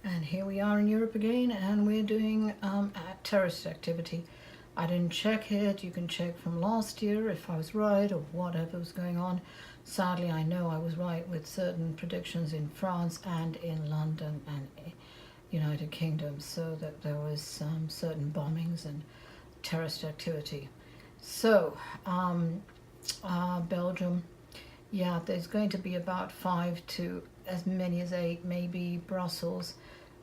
And here we are in Europe again, and we're doing terrorist activity. I didn't check it. You can check from last year if I was right or whatever was going on. Sadly, I know I was right with certain predictions in France and in London and United Kingdom, so that there was certain bombings and terrorist activity. So, Belgium, yeah, there's going to be about 5 to as many as 8, maybe Brussels,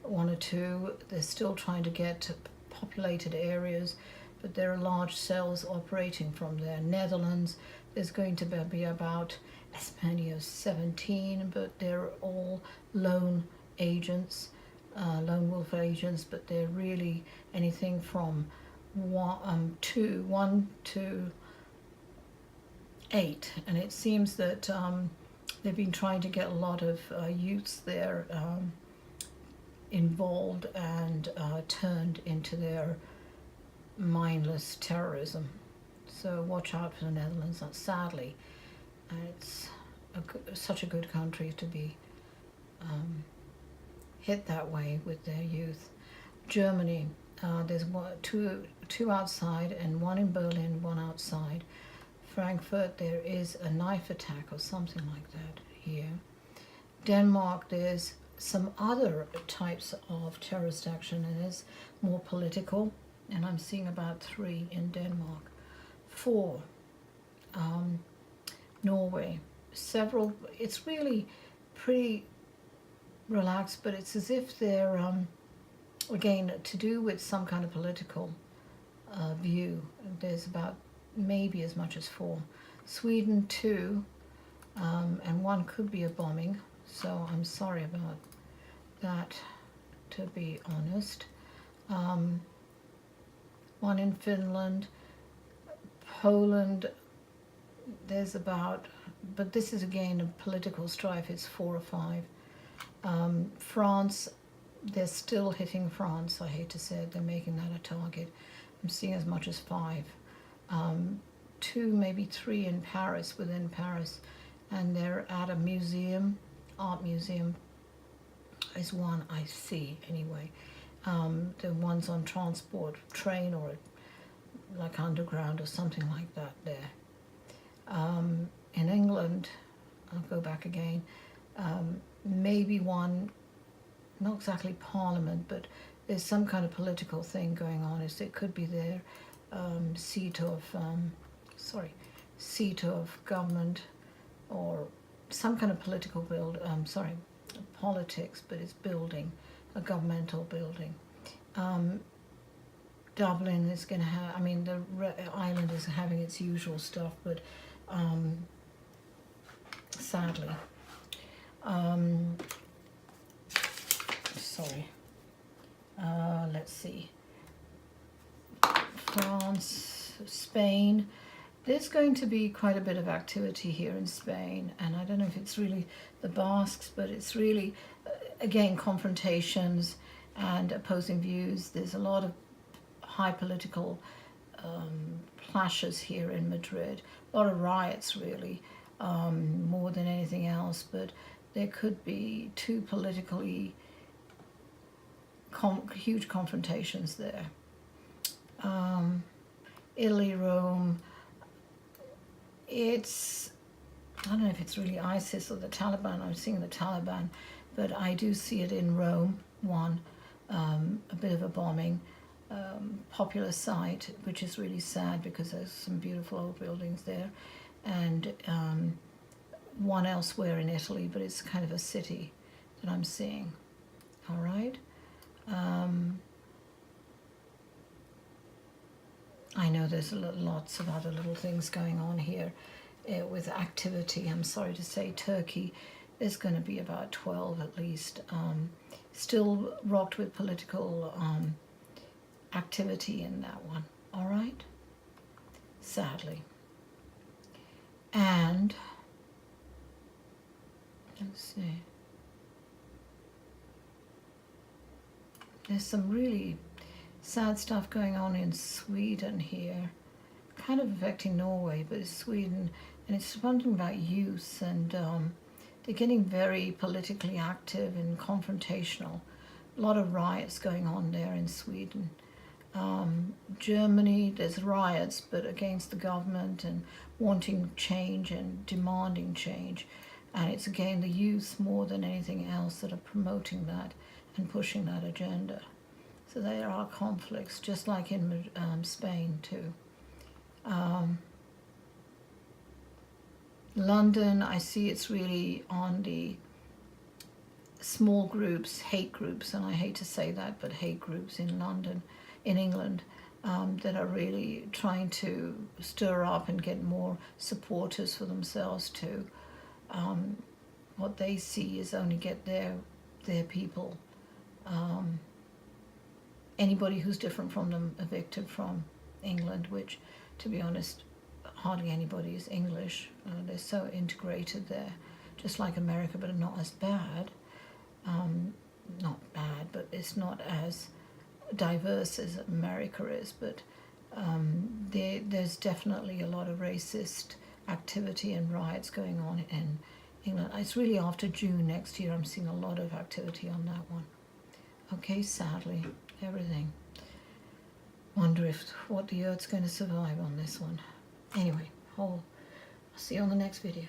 1 or 2. They're still trying to get to populated areas, but there are large cells operating from there. Netherlands, there's going to be about as many as 17, but they're all lone agents, lone wolf agents, but they're really anything from 1 to 8, and it seems that they've been trying to get a lot of youths there involved and turned into their mindless terrorism. So watch out for the Netherlands. Sadly, it's such a good country to be hit that way with their youth. Germany, there's two outside and 1 in Berlin, 1 outside. Frankfurt, there is a knife attack or something like that here. Denmark, there's some other types of terrorist action, and it's more political, and I'm seeing about 3 in Denmark. 4, Norway, several. It's really pretty relaxed, but it's as if they're again to do with some kind of political view. There's about maybe as much as 4. Sweden 2, and 1 could be a bombing, so I'm sorry about that, to be honest. 1 in Finland. Poland, there's about, but this is again a political strife, it's 4 or 5. France, they're still hitting France, I hate to say it, they're making that a target. I'm seeing as much as 5. 2, maybe 3 in Paris, within Paris, and they're at a museum, art museum is 1 I see anyway. The ones on transport, train or like underground or something like that there. In England, I'll go back again, maybe 1, not exactly Parliament, but there's some kind of political thing going on. It could be their seat of government or some kind of political politics, but it's building, a governmental building. Dublin is going to have, the island is having its usual stuff, but sadly, let's see, France, Spain, there's going to be quite a bit of activity here in Spain, and I don't know if it's really the Basques, but it's really, again, confrontations and opposing views. There's a lot of high political clashes here in Madrid, a lot of riots really, more than anything else, but there could be 2 politically huge confrontations there. Italy, Rome, it's, I don't know if it's really ISIS or the Taliban. I'm seeing the Taliban, but I do see it in Rome, 1, a bit of a bombing, popular site, which is really sad because there's some beautiful old buildings there, and 1 elsewhere in Italy, but it's kind of a city that I'm seeing. All right. I know there's lots of other little things going on here with activity. I'm sorry to say, Turkey, there's going to be about 12 at least, still rocked with political activity in that one. All right, sadly. And let's see, there's some really sad stuff going on in Sweden here, kind of affecting Norway, but it's Sweden, and it's something about youth, and they're getting very politically active and confrontational a lot of riots going on there in Sweden. Germany, there's riots, but against the government and wanting change and demanding change. And it's again the youth more than anything else that are promoting that and pushing that agenda. So there are conflicts, just like in Spain too. London, I see it's really on the small groups, hate groups, and I hate to say that, but hate groups in London, in England, that are really trying to stir up and get more supporters for themselves to what they see is only get their people. Anybody who's different from them evicted from England, which, to be honest, hardly anybody is English. They're so integrated there, just like America, but not as bad. Not bad, but it's not as diverse as America is. But there's definitely a lot of racist activity and riots going on in England. It's really after June next year. I'm seeing a lot of activity on that one. Okay, sadly, everything. Wonder if what the Earth's going to survive on this one. Anyway, I'll see you on the next video.